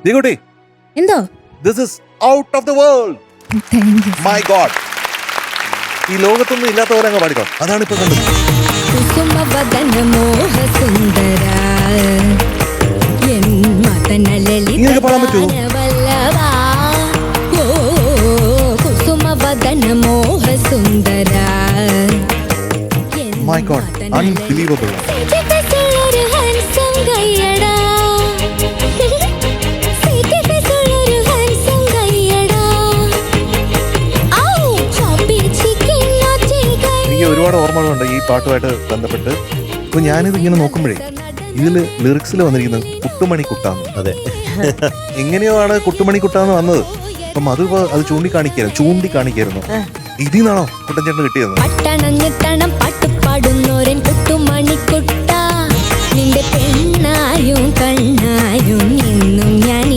ദിഗുട്ടി, എന്തോ this is out of the world. My God. ഈ ലോകത്തൊന്നും ഇല്ലാത്ത പോലെ അങ്ങ് പാടിക്കോ. അതാണ് ഇപ്പൊ കണ്ടത്. ഇങ്ങനെയൊക്കെ പാടാൻ പറ്റുമോ? My God, unbelievable. എനിക്ക് ഒരുപാട് ഓർമ്മകളുണ്ട് ഈ പാട്ടുമായിട്ട് ബന്ധപ്പെട്ട്. അപ്പൊ ഞാനിത് ഇങ്ങനെ നോക്കുമ്പോഴേ ഇതില് ലിറിക്സിൽ വന്നിരിക്കുന്നത് കുട്ടുമണി കുട്ടാന്ന്. അതെ. എങ്ങനെയോ ആണ് കുട്ടുമണി കുട്ടാന്ന് വന്നത്. അപ്പം അത് ചൂണ്ടിക്കാണിക്കായിരുന്നു. ഇതിൽ നിന്നാണോ കുട്ടൻചേട്ടന് കിട്ടിയത്? പാട്ടുപാടുന്നോരൻ കുട്ടുമണിക്കുട്ട, നിന്റെ പെണ്ണായും കണ്ണായും എന്നും ഞാൻ